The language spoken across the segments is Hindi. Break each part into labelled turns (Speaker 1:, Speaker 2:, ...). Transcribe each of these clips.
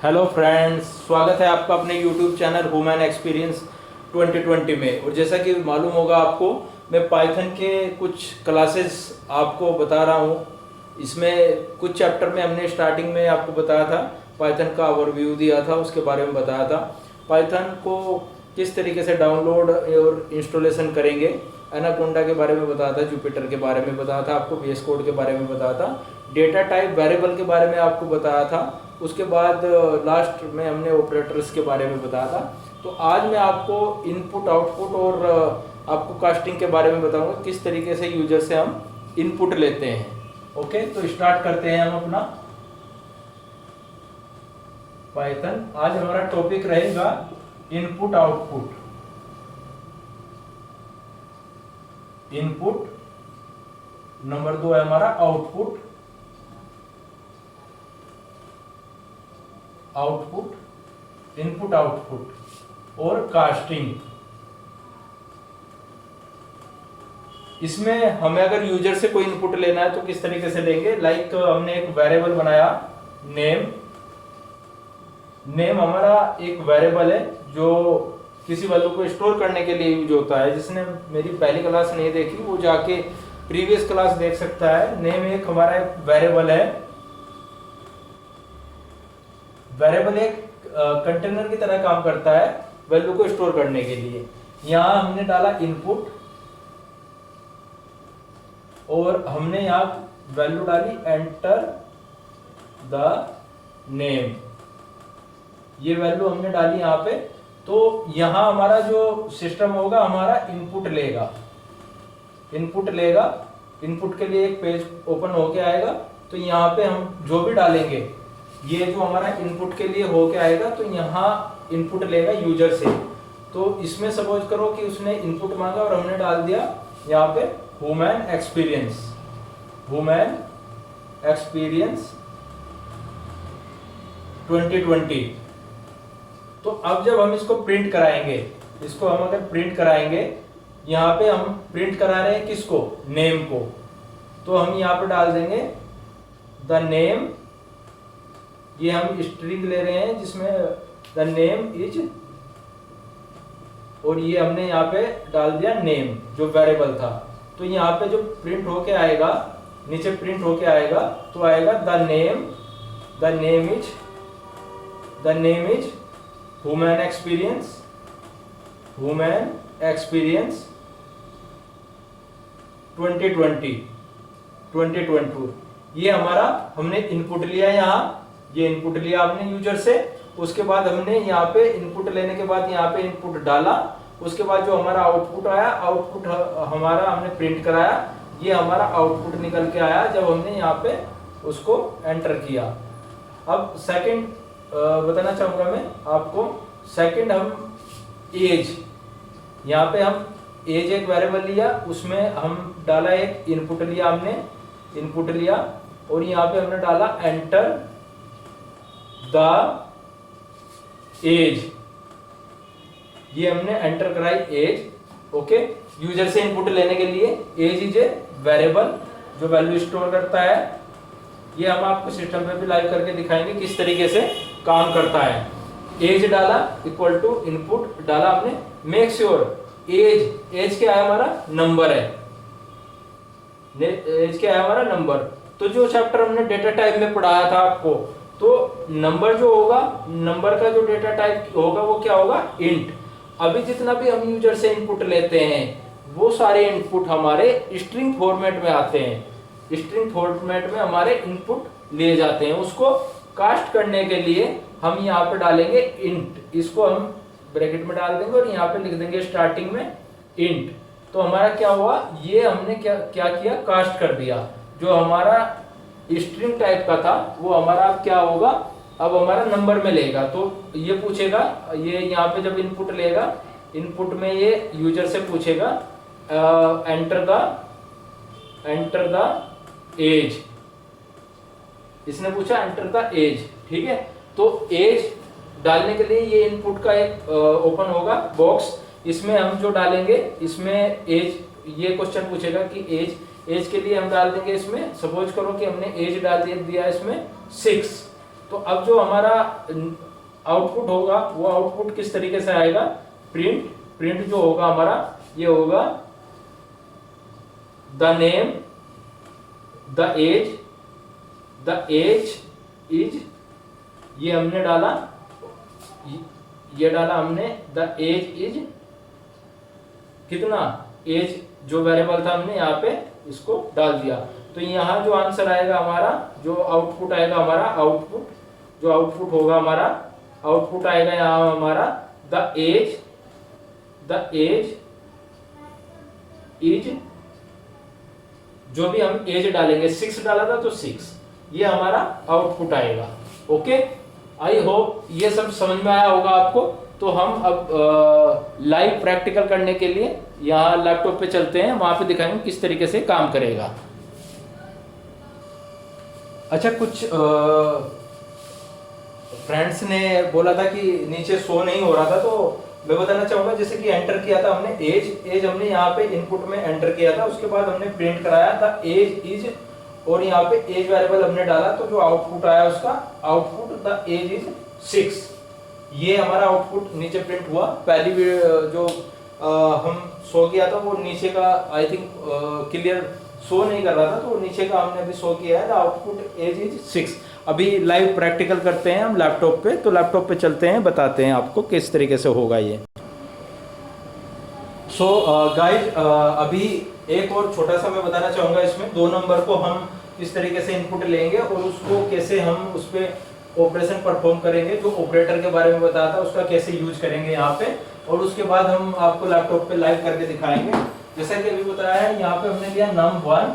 Speaker 1: हेलो फ्रेंड्स, स्वागत है आपका अपने यूट्यूब चैनल ह्यूमन एक्सपीरियंस 2020 में। और जैसा कि मालूम होगा आपको, मैं पाइथन के कुछ क्लासेस आपको बता रहा हूँ। इसमें कुछ चैप्टर में हमने स्टार्टिंग में आपको बताया था, पाइथन का ओवरव्यू दिया था, उसके बारे में बताया था। पाइथन को किस तरीके से डाउनलोड और इंस्टॉलेशन करेंगे, एनाकोंडा के बारे में बताया था, जुपिटर के बारे में बताया था, आपको VS कोड के बारे में बताया था, डेटा टाइप वेरिएबल के बारे में आपको बताया था। उसके बाद लास्ट में हमने ऑपरेटर्स के बारे में बताया था। तो आज मैं आपको इनपुट आउटपुट और आपको कास्टिंग के बारे में बताऊंगा, किस तरीके से यूजर से हम इनपुट लेते हैं। ओके, तो स्टार्ट करते हैं हम अपना पाइथन। आज हमारा टॉपिक रहेगा इनपुट आउटपुट। इनपुट, नंबर 2 है हमारा आउटपुट। आउटपुट, इनपुट आउटपुट और कास्टिंग। इसमें हमें अगर यूजर से कोई इनपुट लेना है तो किस तरीके से लेंगे। लाइक हमने एक वेरिएबल बनाया नेम। नेम हमारा एक वेरिएबल है जो किसी वैल्यू को स्टोर करने के लिए यूज होता है। जिसने मेरी पहली क्लास नहीं देखी वो जाके प्रीवियस क्लास देख सकता है। नेम एक हमारा एक वेरिएबल है। वेरिएबल एक कंटेनर की तरह काम करता है वैल्यू को स्टोर करने के लिए। यहां हमने डाला इनपुट और हमने यहां वैल्यू डाली एंटर द नेम। ये वैल्यू हमने डाली यहां पे। तो यहां हमारा जो सिस्टम होगा हमारा इनपुट लेगा। इनपुट लेगा, इनपुट के लिए एक पेज ओपन होके आएगा। तो यहाँ पे हम जो भी डालेंगे, ये जो हमारा इनपुट के लिए होके आएगा, तो यहाँ इनपुट लेगा यूजर से। तो इसमें सपोज करो कि उसने इनपुट मांगा और हमने डाल दिया यहाँ पे ह्यूमन एक्सपीरियंस। Human experience 2020। तो अब जब हम इसको प्रिंट कराएंगे, इसको हम अगर प्रिंट कराएंगे, यहाँ पे हम प्रिंट करा रहे हैं किसको, नेम को। तो हम यहाँ पे डाल देंगे द नेम। ये हम स्ट्रिंग ले रहे हैं जिसमें द नेम इज, और ये हमने यहाँ पे डाल दिया नेम जो वेरिएबल था। तो यहाँ पे जो प्रिंट होके आएगा, नीचे प्रिंट होके आएगा, तो आएगा the name. The name is human experience. Human experience 2020। ये हमारा हमने इनपुट लिया यहाँ। ये इनपुट लिया आपने यूजर से। उसके बाद हमने यहाँ पे इनपुट लेने के बाद यहाँ पे इनपुट डाला। उसके बाद जो हमारा आउटपुट आया, आउटपुट हमारा हमने प्रिंट कराया। ये हमारा आउटपुट निकल के आया जब हमने यहाँ पे उसको एंटर किया। अब सेकंड बताना चाहूंगा मैं आपको। सेकंड हम एज, यहाँ पे हम एज एक वेरिएबल लिया, उसमें हम डाला एक इनपुट लिया, हमने इनपुट लिया और यहाँ पे हमने डाला एंटर द एज। ये हमने एंटर कराई एज। ओके, यूजर से इनपुट लेने के लिए एज इज ए वेरिएबल जो वैल्यू स्टोर करता है। ये हम आपको सिस्टम पे भी लाइव करके दिखाएंगे किस तरीके से काम करता है। एज डाला इक्वल टू इनपुट डाला हमने। मेक श्योर एज क्या है हमारा, नंबर है। एज क्या है हमारा, नंबर। तो जो चैप्टर हमने डेटा टाइप में पढ़ाया था आपको, तो नंबर जो होगा, नंबर का जो डेटा टाइप होगा वो क्या होगा, इंट। अभी जितना भी हम यूजर से इनपुट लेते हैं वो सारे इनपुट हमारे स्ट्रिंग फॉर्मेट में आते हैं। स्ट्रिंग फॉर्मेट में हमारे इनपुट लिए जाते हैं। उसको कास्ट करने के लिए हम यहाँ पे डालेंगे इंट। इसको हम ब्रैकेट में डाल देंगे और यहाँ पे लिख देंगे स्टार्टिंग में इंट। तो हमारा क्या हुआ, ये हमने क्या किया, कास्ट कर दिया। जो हमारा स्ट्रिंग टाइप का था वो हमारा अब क्या होगा, अब हमारा नंबर में लेगा। तो ये पूछेगा, ये यहाँ पे जब इनपुट लेगा, इनपुट में ये यूजर से पूछेगा एंटर द एज। इसने पूछा एंटर द एज, ठीक है। तो एज डालने के लिए ये इनपुट का एक ओपन होगा बॉक्स। इसमें हम जो डालेंगे, इसमें एज, ये क्वेश्चन पूछेगा कि एज के लिए हम डाल देंगे इसमें, सपोज करो कि हमने एज डाल दिया इसमें 6। तो अब जो हमारा आउटपुट होगा वो आउटपुट किस तरीके से आएगा, प्रिंट, प्रिंट जो होगा हमारा ये होगा the name, the age is, ये हमने डाला, ये डाला हमने द एज इज कितना, एज जो वेरिएबल था हमने यहाँ पे इसको डाल दिया। तो यहाँ जो आंसर आएगा हमारा, जो आउटपुट आएगा हमारा, आउटपुट जो आउटपुट होगा हमारा, आउटपुट आएगा यहाँ हमारा द एज इज, जो भी हम एज डालेंगे 6 डाला था तो 6, ये हमारा आउटपुट आएगा। ओके, आई होप ये सब समझ में आया होगा आपको। तो हम अब लाइव प्रैक्टिकल करने के लिए यहाँ लैपटॉप पे चलते हैं, वहां पे दिखाएंगे किस तरीके से काम करेगा। अच्छा, कुछ फ्रेंड्स ने बोला था कि नीचे शो नहीं हो रहा था, तो मैं बताना चाहूंगा जैसे कि एंटर किया था हमने एज हमने यहाँ पे इनपुट में एंटर किया था, उसके बाद हमने प्रिंट कराया था एज इज, और यहाँ पे एज वेरिएबल हमने डाला, तो जो आउटपुट आया उसका आउटपुट द एज इज 6, ये हमारा आउटपुट नीचे प्रिंट हुआ। पहली जो हम शो किया था वो नीचे का आई थिंक क्लियर शो नहीं कर रहा था, तो नीचे का हमने अभी शो किया है, आउटपुट एज इज 6। अभी लाइव प्रैक्टिकल करते हैं हम लैपटॉप पे, तो लैपटॉप पे चलते हैं, बताते हैं आपको किस तरीके से होगा ये। सो गाइज, अभी एक और छोटा सा मैं बताना चाहूंगा, इसमें 2 नंबर को हम किस तरीके से इनपुट लेंगे और उसको कैसे हम उस पे ऑपरेशन परफॉर्म करेंगे, जो ऑपरेटर के बारे में बताया था उसका कैसे यूज करेंगे यहाँ पे, और उसके बाद हम आपको लैपटॉप पे लाइव करके दिखाएंगे। जैसा कि अभी बताया है, यहाँ पे हमने लिया num1,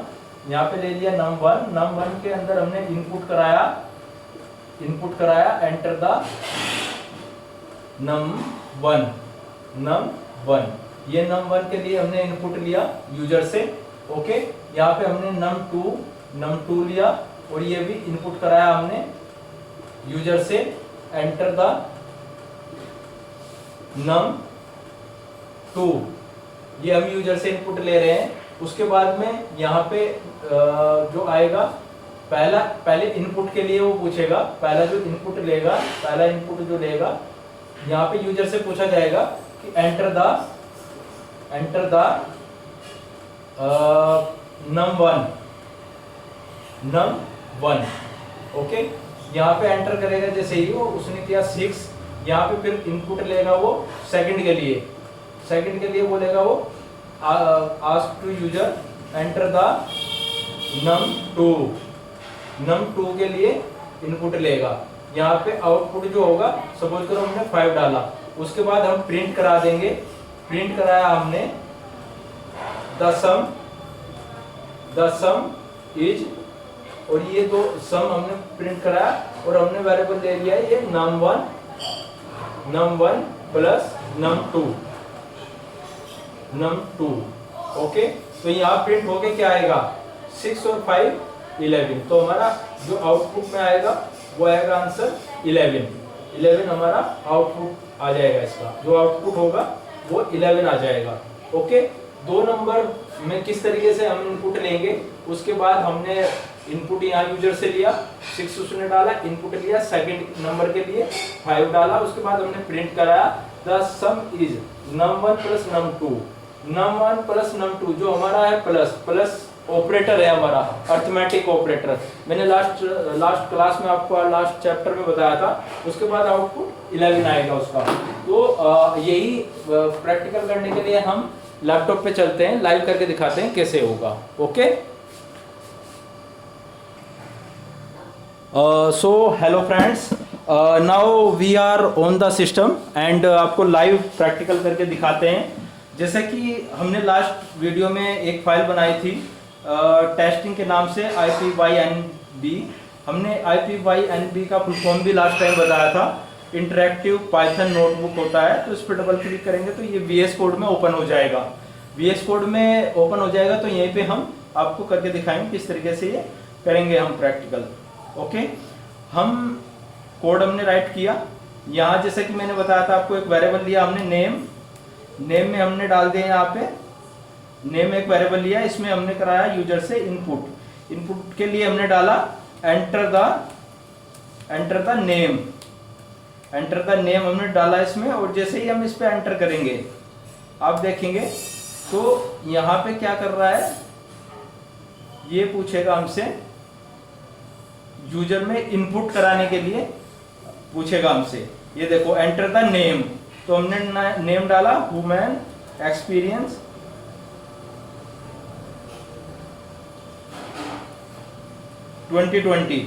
Speaker 1: यहाँ पे ले लिया num1 के अंदर हमने इनपुट कराया एंटर द num1, ये num1 के लिए हमने इनपुट लिया यूजर से। ओके, यहाँ पे हमने num2 लिया और ये भी इनपुट कराया हमने यूजर से, एंटर द num2, ये हम यूजर से इनपुट ले रहे हैं। उसके बाद में यहाँ पे जो आएगा, पहले इनपुट के लिए वो पूछेगा, पहला जो इनपुट लेगा, पहला इनपुट जो लेगा, यहाँ पे यूजर से पूछा जाएगा कि एंटर द num1। ओके, यहाँ पे एंटर करेगा, जैसे ही वो उसने किया 6, यहाँ पे फिर इनपुट लेगा वो सेकंड के लिए बोलेगा वो ask to user enter the num2 के लिए इनपुट लेगा। यहाँ पे आउटपुट जो होगा, सपोज करो हमने 5 डाला, उसके बाद हम प्रिंट करा देंगे, प्रिंट कराया हमने द सम इज, और ये 2 सम हमने प्रिंट कराया और हमने वेरिएबल ले लिया ये num1 प्लस num2। ओके, तो यहाँ प्रिंट होके क्या आएगा, 6 और 5 11, तो हमारा जो आउटपुट में आएगा वो आएगा आंसर 11 हमारा आउटपुट आ जाएगा, इसका जो आउटपुट होगा वो 11 आ जाएगा। ओके, 2 नंबर में किस तरीके से हम इनपुट लेंगे, उसके बाद हमने इनपुट यहाँ यूजर से लिया, 6 उसने डाला, इनपुट लिया सेकंड नंबर के लिए 5 डाला, उसके बाद हमने प्रिंट कराया the some is num1 plus num2 जो हमारा है प्लस ऑपरेटर है हमारा, अर्थमेटिक ऑपरेटर। मैंने लास्ट क्लास में आपको लास्ट चैप्टर में बताया था। उसके बाद आउटपुट 11 आएगा उसका। तो यही प्रैक्टिकल करने के लिए हम लैपटॉप पे चलते हैं, लाइव करके दिखाते हैं कैसे होगा। Okay, so hello friends, now we are on the system and आपको लाइव प्रैक्टिकल करके दिखाते हैं। जैसे कि हमने लास्ट वीडियो में एक फाइल बनाई थी टेस्टिंग के नाम से IPYNB। हमने IPYNB का फुल फॉर्म भी लास्ट टाइम बताया था। इंटरैक्टिव पाइथन नोटबुक होता है, तो इस पर डबल क्लिक करेंगे तो ये VS कोड में ओपन हो जाएगा। VS कोड में ओपन हो जाएगा तो यहीं पे हम आपको करके दिखाएंगे किस तरीके से ये करेंगे हम प्रैक्टिकल। ओके, हम कोड हमने राइट किया यहाँ, जैसे कि मैंने बताया था आपको, एक वेरिएबल लिया हमने नेम में हमने डाल दिया, यहाँ पे नेम एक वेरिएबल लिया, इसमें हमने कराया यूजर से इनपुट के लिए हमने डाला enter the enter the name, enter the name हमने डाला इसमें, और जैसे ही हम इस पे एंटर करेंगे आप देखेंगे तो यहाँ पे क्या कर रहा है, ये पूछेगा हमसे, यूजर में इनपुट कराने के लिए पूछेगा हमसे। ये देखो एंटर द नेम, तो हमने नेम डाला वुमेन एक्सपीरियंस 2020।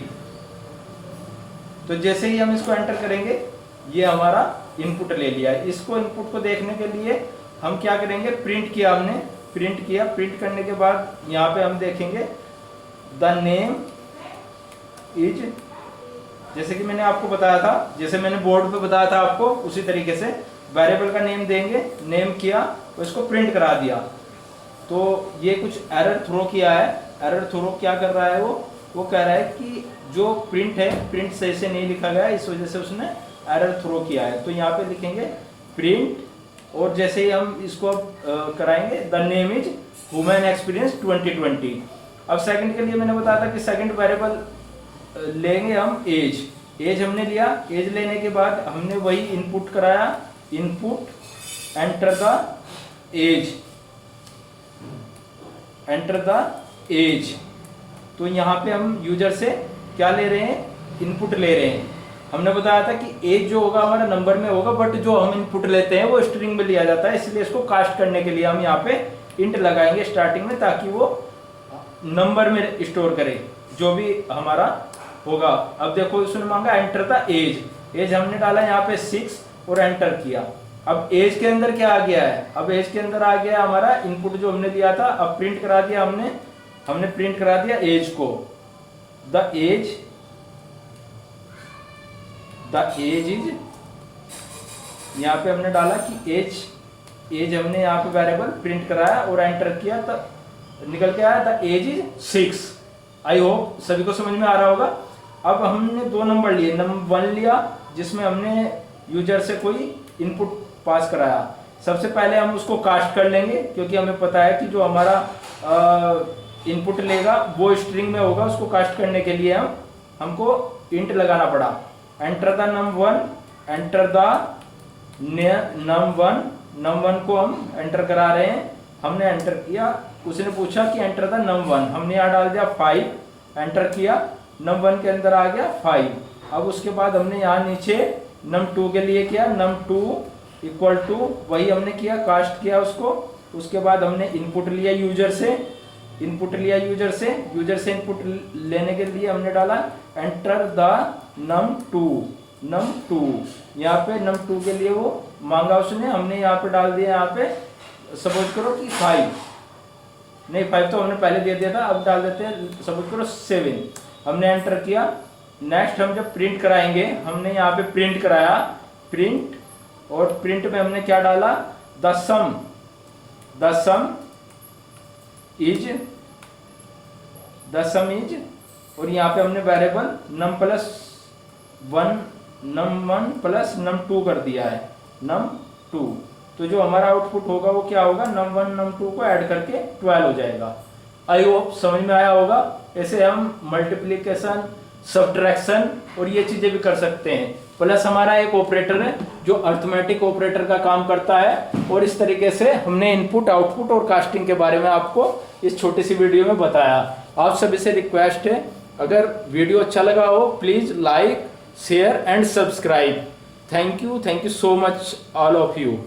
Speaker 1: तो जैसे ही हम इसको एंटर करेंगे ये हमारा इनपुट ले लिया है। इसको इनपुट को देखने के लिए हम क्या करेंगे, प्रिंट किया, हमने प्रिंट किया। प्रिंट करने के बाद यहाँ पे हम देखेंगे द नेम इज, जैसे कि मैंने आपको बताया था, जैसे मैंने बोर्ड पे बताया था आपको, उसी तरीके से वेरिएबल का नेम देंगे, नेम किया और इसको प्रिंट करा दिया। तो ये कुछ एरर थ्रो किया है। एरर थ्रो क्या कर रहा है, वो कह रहा है कि जो प्रिंट है, प्रिंट सही से नहीं लिखा गया, इस वजह से उसने एरर थ्रो किया है। तो यहाँ पे लिखेंगे प्रिंट, और जैसे ही हम इसको कराएंगे the name is women experience 2020। अब सेकंड के लिए मैंने बताया था कि सेकंड वेरिएबल लेंगे हम एज। एज हमने लिया, एज लेने के बाद हमने वही इनपुट कराया, input enter the age, enter the age. तो यहाँ पे हम यूजर से क्या ले रहे हैं, इनपुट ले रहे हैं। हमने बताया था कि एज जो होगा हमारा नंबर में होगा, बट जो हम इनपुट लेते हैं वो स्ट्रिंग में लिया जाता है, इसलिए इसको कास्ट करने के लिए हम यहाँ पे इंट लगाएंगे स्टार्टिंग में, ताकि वो नंबर में स्टोर करे जो भी हमारा होगा। अब देखो इसने मांगा एंटर द एज, एज हमने डाला यहाँ पे 6 और एंटर किया। अब एज के अंदर क्या आ गया है, अब एज के अंदर आ गया हमारा इनपुट जो हमने दिया था। अब प्रिंट करा दिया हमने प्रिंट करा दिया एज को, द एज इज, यहाँ पे हमने डाला कि एज हमने यहाँ पे वेरिएबल प्रिंट कराया और एंटर किया, तो निकल के आया the age is 6। I hope सभी को समझ में आ रहा होगा। अब हमने दो नंबर लिए, नंबर 1 लिया जिसमें हमने यूजर से कोई इनपुट पास कराया। सबसे पहले हम उसको कास्ट कर लेंगे, क्योंकि हमें पता है कि जो हमारा इनपुट लेगा वो स्ट्रिंग में होगा। उसको कास्ट करने के लिए हमको इंट लगाना पड़ा। Enter the num1, enter the num1 को हम एंटर करा रहे हैं। हमने एंटर किया, उसने पूछा कि एंटर द num1, हमने यहाँ डाल दिया 5, एंटर किया, num1 के अंदर आ गया 5। अब उसके बाद हमने यहाँ नीचे num2 के लिए किया, num2 इक्वल टू वही हमने किया, कास्ट किया उसको। उसके बाद हमने इनपुट लिया यूजर से, यूजर से इनपुट लेने के लिए हमने डाला एंटर द num2। यहाँ पे num2 के लिए वो मांगा उसने, हमने यहाँ पे डाल दिया, यहाँ पे सपोज करो कि 5 नहीं, 5 तो हमने पहले दे दिया था, अब डाल देते हैं सपोज करो 7। हमने एंटर किया। नेक्स्ट हम जब प्रिंट कराएंगे, हमने यहाँ पे प्रिंट कराया, प्रिंट, और प्रिंट में हमने क्या डाला, द सम इज, और यहाँ पे हमने वेरिएबल num1 प्लस num2 कर दिया है, num2। तो जो हमारा आउटपुट होगा वो क्या होगा, num1 num2 को ऐड करके 12 हो जाएगा। आई होप समझ में आया होगा। ऐसे हम मल्टीप्लिकेशन, सब्ट्रैक्शन और ये चीजें भी कर सकते हैं। प्लस हमारा एक ऑपरेटर है जो अर्थमेटिक ऑपरेटर का काम करता है। और इस तरीके से हमने इनपुट, आउटपुट और कास्टिंग के बारे में आपको इस छोटी सी वीडियो में बताया। आप सभी से रिक्वेस्ट है, अगर वीडियो अच्छा लगा हो please like, share and subscribe. Thank you so much all of you.